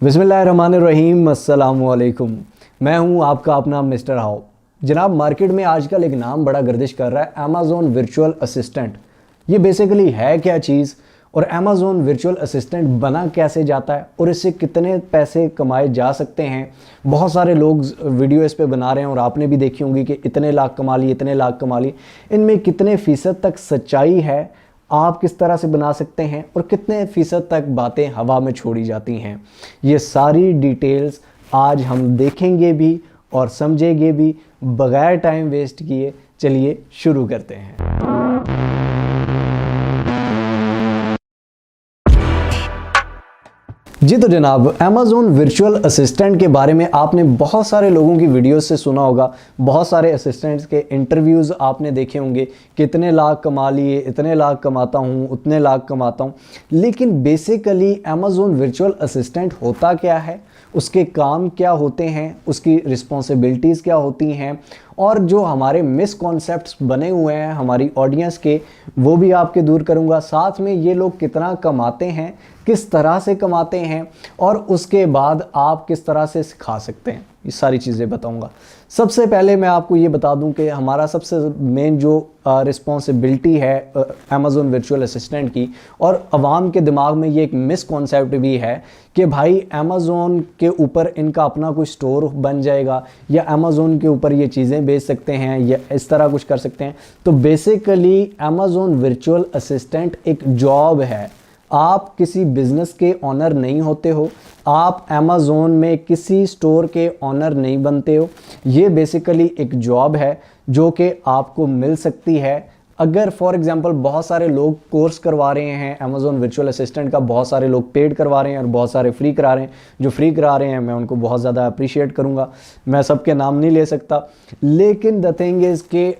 बिस्मिल्लाहिर्रहमानिर्रहीम, अस्सलाम वालेकुम। मैं हूं आपका अपना मिस्टर हाउ। जनाब, मार्केट में आजकल एक नाम बड़ा गर्दिश कर रहा है, अमेज़ॉन वर्चुअल असिस्टेंट। ये बेसिकली है क्या चीज़ और अमेज़ॉन वर्चुअल असिस्टेंट बना कैसे जाता है और इससे कितने पैसे कमाए जा सकते हैं। बहुत सारे लोग वीडियो इस पे बना रहे हैं और आपने भी देखी होंगी कि इतने लाख कमा लिए, इतने लाख कमा लिए। इनमें कितने फ़ीसद तक सच्चाई है, आप किस तरह से बना सकते हैं और कितने फ़ीसद तक बातें हवा में छोड़ी जाती हैं, ये सारी डिटेल्स आज हम देखेंगे भी और समझेंगे भी बगैर टाइम वेस्ट किए। चलिए शुरू करते हैं। जी तो जनाब, अमेज़ॉन वर्चुअल असिस्टेंट के बारे में आपने बहुत सारे लोगों की वीडियोस से सुना होगा, बहुत सारे असिस्टेंट्स के इंटरव्यूज़ आपने देखे होंगे, कितने लाख कमा लिए, इतने लाख कमाता हूँ, उतने लाख कमाता हूँ। लेकिन बेसिकली अमेज़ॉन वर्चुअल असिस्टेंट होता क्या है, उसके काम क्या होते हैं, उसकी रिस्पॉन्सिबिलिटीज़ क्या होती हैं और जो हमारे मिसकॉन्सेप्ट्स बने हुए हैं हमारी ऑडियंस के, वो भी आपके दूर करूँगा। साथ में ये लोग कितना कमाते हैं, किस तरह से कमाते हैं और उसके बाद आप किस तरह से सिखा सकते हैं, ये सारी चीज़ें बताऊंगा। सबसे पहले मैं आपको ये बता दूं कि हमारा सबसे मेन जो रिस्पॉन्सिबिलिटी है अमेज़ॉन वर्चुअल असिस्टेंट की, और आवाम के दिमाग में ये एक मिसकॉन्सेप्ट भी है कि भाई अमेज़ॉन के ऊपर इनका अपना कोई स्टोर बन जाएगा या अमेज़ॉन के ऊपर ये चीज़ें बेच सकते हैं या इस तरह कुछ कर सकते हैं। तो बेसिकली अमेज़ॉन वर्चुअल असिस्टेंट एक जॉब है। आप किसी बिज़नेस के ऑनर नहीं होते हो, आप अमेज़ॉन में किसी स्टोर के ऑनर नहीं बनते हो। ये बेसिकली एक जॉब है जो कि आपको मिल सकती है अगर फॉर एग्जांपल बहुत सारे लोग कोर्स करवा रहे हैं अमेज़ॉन वर्चुअल असिस्टेंट का, बहुत सारे लोग पेड करवा रहे हैं और बहुत सारे फ्री करा रहे हैं। जो फ्री करा रहे हैं मैं उनको बहुत ज़्यादा अप्रिशिएट करूँगा, मैं सबके नाम नहीं ले सकता। लेकिन द थिंग इज़ के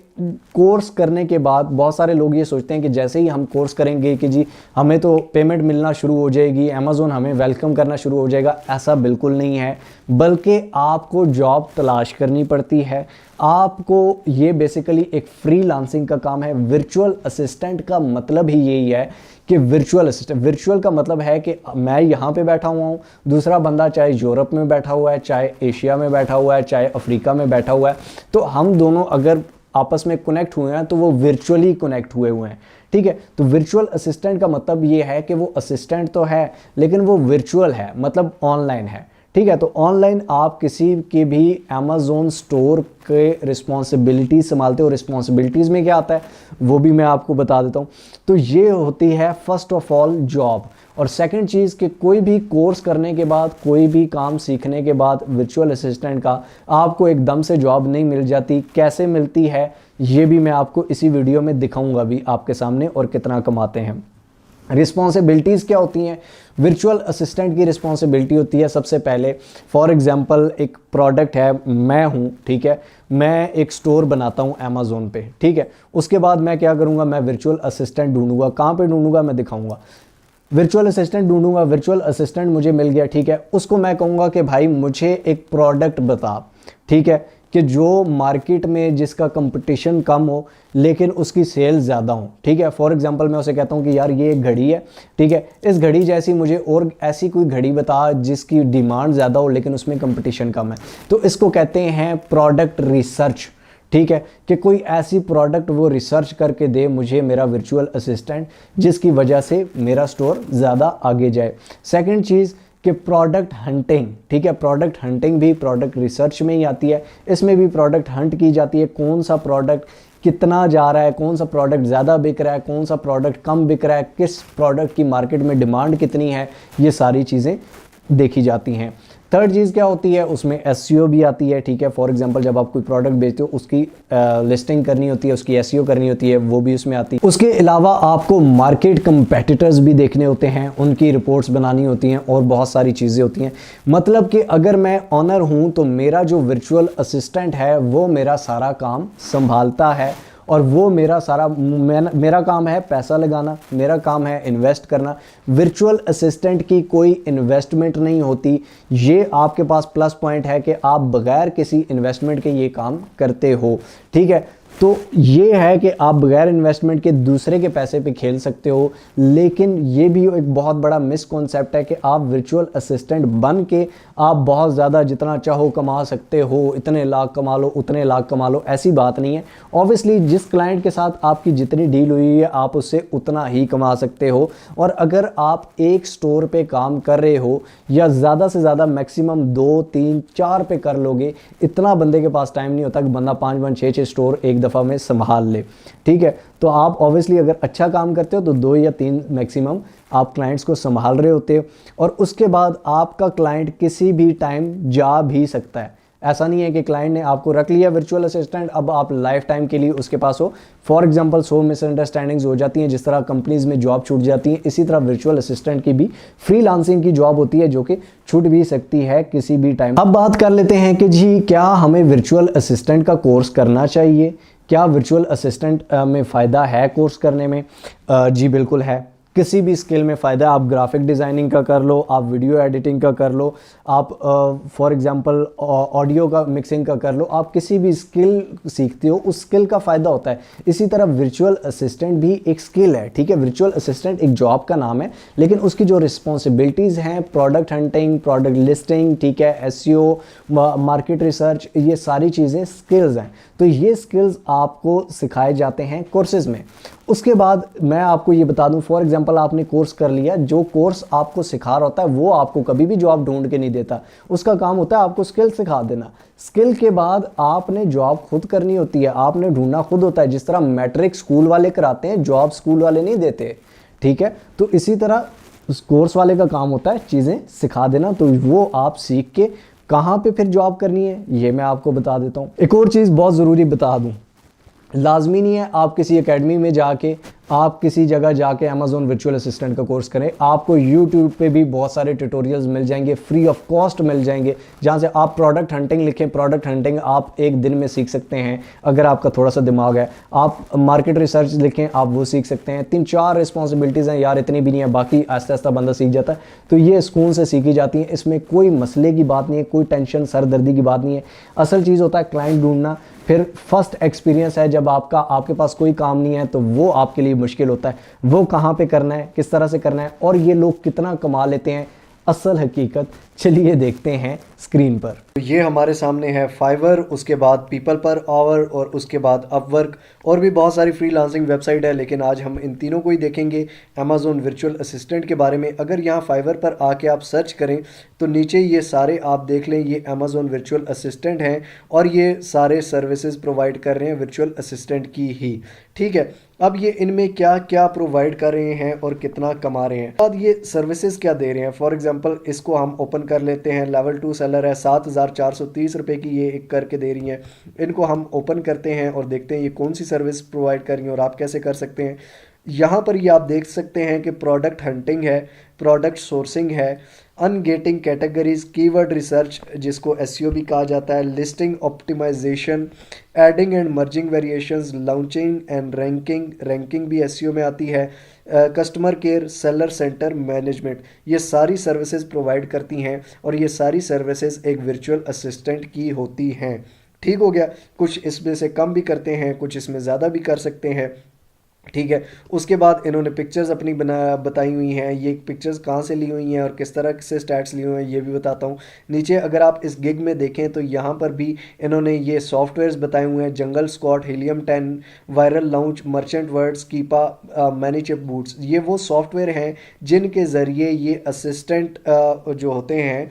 कोर्स करने के बाद बहुत सारे लोग ये सोचते हैं कि जैसे ही हम कोर्स करेंगे कि जी हमें तो पेमेंट मिलना शुरू हो जाएगी, अमेज़ॉन हमें वेलकम करना शुरू हो जाएगा। ऐसा बिल्कुल नहीं है, बल्कि आपको जॉब तलाश करनी पड़ती है। आपको ये बेसिकली एक फ्रीलांसिंग का काम है। वर्चुअल असिस्टेंट का मतलब ही यही है कि वर्चुअल असिस्टेंट, वर्चुअल का मतलब है कि मैं यहाँ पे बैठा हुआ हूँ, दूसरा बंदा चाहे यूरोप में बैठा हुआ है, चाहे एशिया में बैठा हुआ है, चाहे अफ्रीका में बैठा हुआ है, तो हम दोनों अगर आपस में कनेक्ट हुए हैं तो वो वर्चुअली कनेक्ट हुए हैं। ठीक है, तो वर्चुअल असिस्टेंट का मतलब ये है कि वो असिस्टेंट तो है लेकिन वो वर्चुअल है, मतलब ऑनलाइन है। ठीक है, तो ऑनलाइन आप किसी के भी अमेज़ॉन स्टोर के रिस्पॉन्सिबिलिटी संभालते हो। रिस्पॉन्सिबिलिटीज़ में क्या आता है वो भी मैं आपको बता देता हूँ। तो ये होती है फर्स्ट ऑफ ऑल जॉब। और सेकंड चीज़ कि कोई भी कोर्स करने के बाद, कोई भी काम सीखने के बाद वर्चुअल असिस्टेंट का आपको एकदम से जॉब नहीं मिल जाती। कैसे मिलती है ये भी मैं आपको इसी वीडियो में दिखाऊंगा भी आपके सामने, और कितना कमाते हैं। रिस्पॉन्सिबिलिटीज़ क्या होती हैं? वर्चुअल असिस्टेंट की रिस्पॉन्सिबिलिटी होती है सबसे पहले, फॉर एग्जांपल एक प्रोडक्ट है, मैं हूँ, ठीक है, मैं एक स्टोर बनाता हूँ अमेज़ॉन पे, ठीक है। उसके बाद मैं क्या करूँगा, मैं वर्चुअल असिस्टेंट ढूंढूंगा। कहाँ पे ढूंढूंगा मैं दिखाऊंगा। वर्चुअल असिस्टेंट ढूंढूंगा, वर्चुअल असिस्टेंट मुझे मिल गया, ठीक है। उसको मैं कहूँगा कि भाई मुझे एक प्रोडक्ट बता, ठीक है, कि जो मार्केट में जिसका कंपटीशन कम हो लेकिन उसकी सेल ज़्यादा हो। ठीक है, फॉर एग्जांपल मैं उसे कहता हूँ कि यार ये एक घड़ी है, ठीक है, इस घड़ी जैसी मुझे और ऐसी कोई घड़ी बता जिसकी डिमांड ज़्यादा हो लेकिन उसमें कंपटीशन कम है। तो इसको कहते हैं प्रोडक्ट रिसर्च। ठीक है, कि कोई ऐसी प्रोडक्ट वो रिसर्च करके दे मुझे मेरा वर्चुअल असिस्टेंट, जिसकी वजह से मेरा स्टोर ज़्यादा आगे जाए। सेकंड चीज़ कि प्रोडक्ट हंटिंग। ठीक है, प्रोडक्ट हंटिंग भी प्रोडक्ट रिसर्च में ही आती है। इसमें भी प्रोडक्ट हंट की जाती है, कौन सा प्रोडक्ट कितना जा रहा है, कौन सा प्रोडक्ट ज़्यादा बिक रहा है, कौन सा प्रोडक्ट कम बिक रहा है, किस प्रोडक्ट की मार्केट में डिमांड कितनी है, ये सारी चीज़ें देखी जाती हैं। थर्ड चीज़ क्या होती है, उसमें एसईओ भी आती है। ठीक है, फॉर एग्जांपल जब आप कोई प्रोडक्ट बेचते हो उसकी लिस्टिंग करनी होती है, उसकी एसईओ करनी होती है, वो भी उसमें आती है। उसके अलावा आपको मार्केट कंपेटिटर्स भी देखने होते हैं, उनकी रिपोर्ट्स बनानी होती हैं और बहुत सारी चीज़ें होती हैं। मतलब कि अगर मैं ऑनर हूँ तो मेरा जो वर्चुअल असिस्टेंट है वो मेरा सारा काम संभालता है, और वो मेरा काम है पैसा लगाना, मेरा काम है इन्वेस्ट करना। वर्चुअल असिस्टेंट की कोई इन्वेस्टमेंट नहीं होती। ये आपके पास प्लस पॉइंट है कि आप बगैर किसी इन्वेस्टमेंट के ये काम करते हो। ठीक है, तो ये है कि आप बगैर इन्वेस्टमेंट के दूसरे के पैसे पे खेल सकते हो, लेकिन ये भी एक बहुत बड़ा मिसकॉन्सेप्ट है कि आप वर्चुअल असिस्टेंट बन के आप बहुत ज़्यादा जितना चाहो कमा सकते हो, इतने लाख कमा लो, उतने लाख कमा लो। ऐसी बात नहीं है। ऑब्वियसली जिस क्लाइंट के साथ आपकी जितनी डील हुई है आप उससे उतना ही कमा सकते हो। और अगर आप एक स्टोर पे काम कर रहे हो या ज़्यादा से ज़्यादा मैक्सिमम 2 3 4 पे कर लोगे, इतना बंदे के पास टाइम नहीं होता कि बंदा 5 5 6 6 स्टोर एक दफ़ा में संभाल ले। ठीक है, तो आप ऑब्वियसली अगर अच्छा काम करते हो तो 2 या 3 मैक्सिमम आप क्लाइंट्स को संभाल रहे होते हो, और उसके बाद आपका क्लाइंट किसी भी टाइम जा भी सकता है। ऐसा नहीं है कि क्लाइंट ने आपको रख लिया वर्चुअल असिस्टेंट, अब आप लाइफ टाइम के लिए उसके पास हो। फॉर एग्जांपल 100 मिसअंडरस्टैंडिंग्स हो जाती हैं, जिस तरह कंपनीज में जॉब छूट जाती हैं, इसी तरह वर्चुअल असिस्टेंट की भी फ्रीलांसिंग की जॉब होती है जो कि छूट भी सकती है किसी भी टाइम। अब बात कर लेते हैं कि जी क्या हमें वर्चुअल असिस्टेंट का कोर्स करना चाहिए, क्या वर्चुअल असिस्टेंट में फ़ायदा है कोर्स करने में? जी बिल्कुल है। किसी भी स्किल में फ़ायदा है। आप ग्राफिक डिज़ाइनिंग का कर लो, आप वीडियो एडिटिंग का कर लो, आप फॉर एग्जांपल ऑडियो का मिक्सिंग का कर लो, आप किसी भी स्किल सीखते हो उस स्किल का फ़ायदा होता है। इसी तरह वर्चुअल असिस्टेंट भी एक स्किल है। ठीक है, वर्चुअल असिस्टेंट एक जॉब का नाम है, लेकिन उसकी जो रिस्पॉन्सिबिलिटीज़ हैं, प्रोडक्ट हंटिंग, प्रोडक्ट लिस्टिंग, ठीक है, एसईओ, मार्केट रिसर्च, ये सारी चीज़ें स्किल्स हैं। तो ये स्किल्स आपको सिखाए जाते हैं कोर्सेज में। उसके बाद मैं आपको ये बता दूं, फॉर एग्जांपल आपने कोर्स कर लिया, जो कोर्स आपको सिखा रहा होता है वो आपको कभी भी जॉब ढूंढ के नहीं देता। उसका काम होता है आपको स्किल सिखा देना। स्किल के बाद आपने जॉब खुद करनी होती है, आपने ढूंढना खुद होता है। जिस तरह मैट्रिक स्कूल वाले कराते हैं, जॉब स्कूल वाले नहीं देते। ठीक है, तो इसी तरह उस कोर्स वाले का काम होता है चीज़ें सिखा देना। तो वो आप सीख के कहाँ पे फिर जॉब करनी है ये मैं आपको बता देता हूँ। एक और चीज़ बहुत ज़रूरी बता दूँ, लाजमी नहीं है आप किसी एकेडमी में जाके, आप किसी जगह जाके अमेज़ॉन वर्चुअल असिस्टेंट का कोर्स करें। आपको यूट्यूब पे भी बहुत सारे ट्यूटोरियल्स मिल जाएंगे, फ्री ऑफ कॉस्ट मिल जाएंगे, जहाँ से आप प्रोडक्ट हंटिंग लिखें, प्रोडक्ट हंटिंग आप एक दिन में सीख सकते हैं अगर आपका थोड़ा सा दिमाग है। आप मार्केट रिसर्च लिखें, आप वो सीख सकते हैं। 3-4 रिस्पॉन्सिबिलिटीज़ हैं यार, इतनी भी नहीं है, बाकी आहिस्ता आहिस्ता बंदा सीख जाता है। तो ये सुकून से सीखी जाती हैं, इसमें कोई मसले की बात नहीं है, कोई टेंशन सरदर्दी की बात नहीं है। असल चीज़ होता है क्लाइंट ढूंढना। फिर फर्स्ट एक्सपीरियंस है जब आपके पास कोई काम नहीं है, तो वो आपके लिए मुश्किल होता है। वो कहाँ पे करना है, किस तरह से करना है, और ये लोग कितना कमा लेते हैं, असल हकीकत चलिए देखते हैं स्क्रीन पर। तो ये हमारे सामने है फाइवर, उसके बाद पीपल पर आवर, और उसके बाद अपवर्क, और भी बहुत सारी फ्रीलांसिंग वेबसाइट है, लेकिन आज हम इन तीनों को ही देखेंगे अमेज़ॉन वर्चुअल असिस्टेंट के बारे में। अगर यहाँ फाइवर पर आके आप सर्च करें तो नीचे ये सारे आप देख लें, ये अमेज़ॉन वर्चुअल असिस्टेंट हैं और ये सारे सर्विसेज प्रोवाइड कर रहे हैं वर्चुअल असिस्टेंट की ही। ठीक है, अब ये इनमें क्या क्या प्रोवाइड कर रहे हैं और कितना कमा रहे हैं, बाद ये सर्विसेज क्या दे रहे हैं। फॉर एग्जांपल इसको हम ओपन कर लेते हैं, लेवल 2 सेलर है, 7,430 रुपये की ये एक करके दे रही हैं। इनको हम ओपन करते हैं और देखते हैं ये कौन सी सर्विस प्रोवाइड कर रही हैं और आप कैसे कर सकते हैं। यहाँ पर ये आप देख सकते हैं कि प्रोडक्ट हंटिंग है, प्रोडक्ट सोर्सिंग है, अनगेटिंग कैटेगरीज, कीवर्ड रिसर्च जिसको एसईओ भी कहा जाता है, listing optimisation, adding and merging variations, launching and ranking, ranking भी एसईओ में आती है, customer care, seller centre management, ये सारी सर्विसेज प्रोवाइड करती हैं और ये सारी सर्विसेज एक वर्चुअल असिस्टेंट की होती हैं। ठीक हो गया, कुछ इसमें से कम भी करते हैं, कुछ इसमें ज़्यादा भी कर सकते हैं। ठीक है, उसके बाद इन्होंने पिक्चर्स अपनी बताई हुई हैं। ये पिक्चर्स कहाँ से ली हुई हैं और किस तरह से स्टैट्स ली हुई हैं ये भी बताता हूँ। नीचे अगर आप इस गिग में देखें तो यहाँ पर भी इन्होंने ये सॉफ्टवेयर्स बताए हुए हैं, Jungle Squad, Helium 10, Viral Launch, Merchant Words, Keepa, मैनीचिप बूट्स। ये वो सॉफ्टवेयर हैं जिनके ज़रिए ये असिस्टेंट जो होते हैं,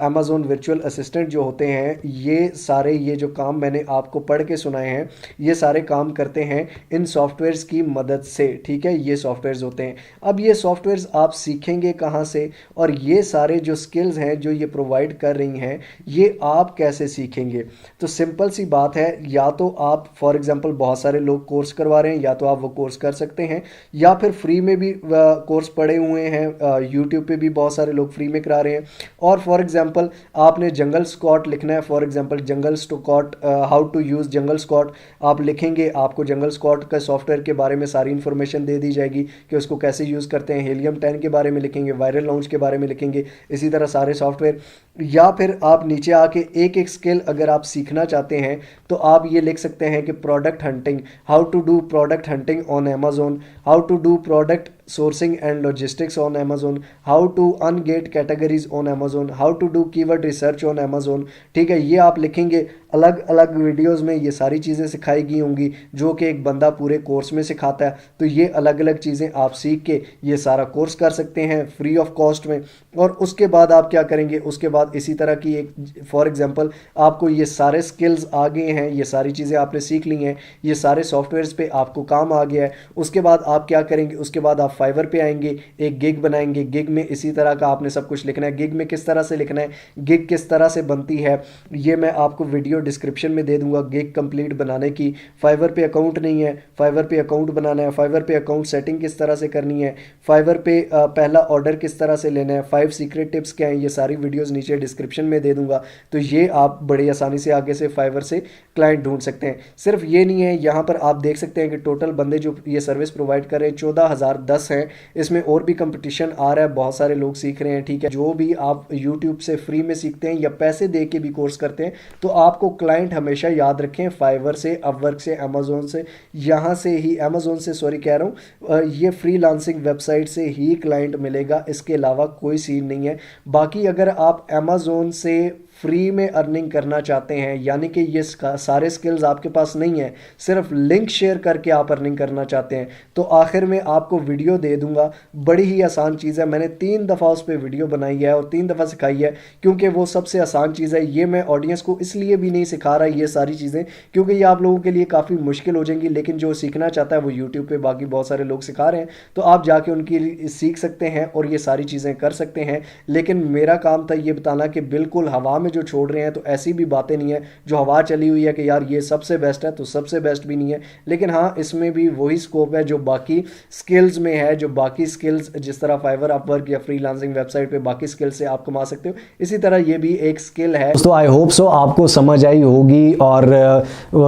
अमेज़ॉन वर्चुअल असिस्टेंट जो होते हैं, ये सारे ये जो काम मैंने आपको पढ़ के सुनाए हैं, ये सारे काम करते हैं इन सॉफ्टवेयर्स की मदद से। ठीक है, ये सॉफ्टवेयर्स होते हैं। अब ये सॉफ्टवेयर्स आप सीखेंगे कहाँ से, और ये सारे जो स्किल्स हैं जो ये प्रोवाइड कर रही हैं ये आप कैसे सीखेंगे। तो सिंपल सी बात है, या तो आप फॉर एग्जांपल बहुत सारे लोग कोर्स करवा रहे हैं, या तो आप वो कोर्स कर सकते हैं, या फिर फ्री में भी कोर्स पड़े हुए हैं, यूट्यूब पे भी बहुत सारे लोग फ्री में करा रहे हैं। और फॉर एग्जांपल आपने जंगल स्क्वाड लिखना है, for example jungle squad, how to use jungle squad आप लिखेंगे, आपको जंगल स्क्वाड का सॉफ्टवेयर के बारे में में सारी इन्फॉर्मेशन दे दी जाएगी कि उसको कैसे यूज़ करते हैं। हीलियम 10 के बारे में लिखेंगे, वायरल लॉन्च के बारे में लिखेंगे, इसी तरह सारे सॉफ्टवेयर। या फिर आप नीचे आके एक एक स्किल अगर आप सीखना चाहते हैं तो आप ये लिख सकते हैं कि product hunting, how to do product hunting on Amazon, how to do product sourcing and logistics on Amazon, how to ungate categories on Amazon, how to do keyword research on Amazon। ठीक है, ये आप लिखेंगे, अलग अलग videos में ये सारी चीज़ें सिखाई गई होंगी जो कि एक बंदा पूरे कोर्स में सिखाता है। तो ये अलग अलग चीज़ें आप सीख के ये सारा कोर्स कर सकते हैं फ्री ऑफ कॉस्ट में। और उसके बाद आप क्या करेंगे, उसके बाद इसी तरह की एक फॉर एग्जांपल आपको ये सारे स्किल्स आ गए हैं, ये सारी चीज़ें आपने सीख ली हैं, ये सारे सॉफ्टवेयर्स पे आपको काम आ गया है। उसके बाद आप क्या करेंगे, उसके बाद आप फाइवर पे आएंगे, एक गिग बनाएंगे। गिग में इसी तरह का आपने सब कुछ लिखना है। गिग में किस तरह से लिखना है, गिग किस तरह से बनती है, ये मैं आपको वीडियो डिस्क्रिप्शन में दे दूंगा गिग कंप्लीट बनाने की। फाइवर पे अकाउंट नहीं है, फाइवर पे अकाउंट बनाना है, फाइवर पे अकाउंट सेटिंग किस तरह से करनी है, फाइवर पे पहला ऑर्डर किस तरह से लेना है, 5 सीक्रेट टिप्स क्या हैं, ये सारी वीडियोस नीचे डिस्क्रिप्शन में दे दूंगा। तो ये आप बड़ी आसानी से आगे से फाइवर से क्लाइंट ढूंढ सकते हैं। सिर्फ ये नहीं है, यहाँ पर आप देख सकते हैं कि टोटल बंदे जो ये सर्विस प्रोवाइड कर रहे हैं 14,010 हैं। इसमें और भी कंपटीशन आ रहा है, बहुत सारे लोग सीख रहे हैं। ठीक है, जो भी आप यूट्यूब से फ्री में सीखते हैं या पैसे दे के भी कोर्स करते हैं तो आपको क्लाइंट हमेशा याद रखें फाइवर से, अपवर्क से, अमेजोन से, यहाँ से ही अमेजोन से सॉरी कह रहा हूँ, ये फ्रीलांसिंग वेबसाइट से ही क्लाइंट मिलेगा, इसके अलावा कोई सीन नहीं है। बाकी अगर आप अमेजोन से फ्री में अर्निंग करना चाहते हैं, यानी कि ये सारे स्किल्स आपके पास नहीं है, सिर्फ लिंक शेयर करके आप अर्निंग करना चाहते हैं, तो आखिर में आपको वीडियो दे दूंगा। बड़ी ही आसान चीज़ है, मैंने 3 दफ़ा उस पर वीडियो बनाई है और 3 दफ़ा सिखाई है, क्योंकि वो सबसे आसान चीज़ है। ये मैं ऑडियंस को इसलिए भी नहीं सिखा रहा ये सारी चीज़ें क्योंकि ये आप लोगों के लिए काफ़ी मुश्किल हो जाएंगी, लेकिन जो सीखना चाहता है वो यूट्यूब पर बाकी बहुत सारे लोग सिखा रहे हैं, तो आप जाके उनकी सीख सकते हैं और ये सारी चीज़ें कर सकते हैं। लेकिन मेरा काम था ये बताना कि बिल्कुल हवा में जो छोड़ रहे हैं, तो ऐसी भी बातें नहीं है जो हवा चली हुई है कि यार ये सबसे बेस्ट है, तो सबसे बेस्ट भी नहीं है। लेकिन हाँ, इसमें भी वही स्कोप है जो बाकी स्किल्स में है, जो बाकी स्किल्स जिस तरह फाइवर, अपवर्क या फ्रीलांसिंग वेबसाइट पे बाकी स्किल्स से आप कमा सकते हो, इसी तरह ये भी एक स्किल है। दोस्तों आई होप सो आपको समझ आई होगी। और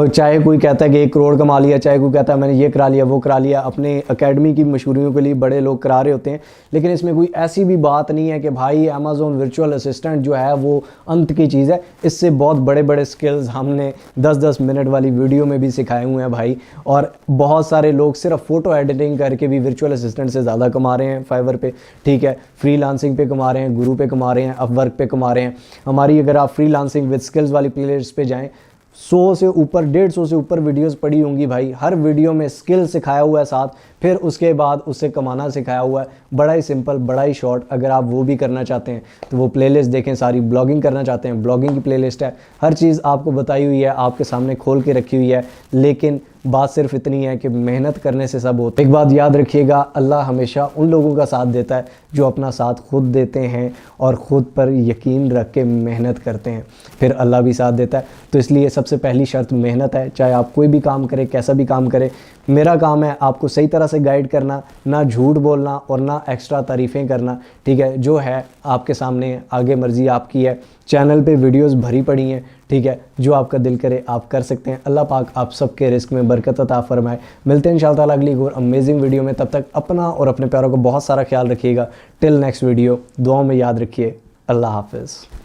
चाहे कोई कहता है कि 1 करोड़ कमा लिया, चाहे कोई कहता है मैंने ये करा लिया वो करा लिया, अपने अकेडमी की मशहूरियों के लिए बड़े लोग करा रहे होते हैं, लेकिन इसमें कोई ऐसी भी बात नहीं है कि भाई अमेजोन वर्चुअल असिस्टेंट जो है वो अंत की चीज़ है। इससे बहुत बड़े बड़े स्किल्स हमने 10-10 मिनट वाली वीडियो में भी सिखाए हुए हैं भाई। और बहुत सारे लोग सिर्फ फ़ोटो एडिटिंग करके भी वर्चुअल असिस्टेंट से ज़्यादा कमा रहे हैं फाइवर पे। ठीक है, फ्रीलांसिंग पे कमा रहे हैं, गुरु पे कमा रहे हैं, अपवर्क पे कमा रहे हैं। हमारी अगर आप फ्रीलांसिंग विद स्किल्स वाली प्लेलिस्ट पे जाएँ, 100 से ऊपर, 150 से ऊपर वीडियोस पड़ी होंगी भाई। हर वीडियो में स्किल सिखाया हुआ है साथ, फिर उसके बाद उससे कमाना सिखाया हुआ है। बड़ा ही सिंपल, बड़ा ही शॉर्ट। अगर आप वो भी करना चाहते हैं तो वो प्लेलिस्ट देखें सारी। ब्लॉगिंग करना चाहते हैं, ब्लॉगिंग की प्लेलिस्ट है, हर चीज़ आपको बताई हुई है, आपके सामने खोल के रखी हुई है। लेकिन बात सिर्फ इतनी है कि मेहनत करने से सब होता है। एक बात याद रखिएगा, अल्लाह हमेशा उन लोगों का साथ देता है जो अपना साथ खुद देते हैं और ख़ुद पर यकीन रख के मेहनत करते हैं, फिर अल्लाह भी साथ देता है। तो इसलिए सबसे पहली शर्त मेहनत है। चाहे आप कोई भी काम करें, कैसा भी काम करें, मेरा काम है आपको सही तरह से गाइड करना, ना झूठ बोलना और ना एक्स्ट्रा तारीफ़ें करना। ठीक है, जो है आपके सामने, आगे मर्ज़ी आपकी है। चैनल पे वीडियोस भरी पड़ी हैं। ठीक है, जो आपका दिल करे आप कर सकते हैं। अल्लाह पाक आप सबके रिस्क में बरकत अता फरमाए। मिलते हैं इंशाअल्लाह ताला अगली और अमेजिंग वीडियो में। तब तक अपना और अपने प्यारों का बहुत सारा ख्याल रखिएगा। टिल नेक्स्ट वीडियो, दुआओं में याद रखिए। अल्लाह हाफिज़।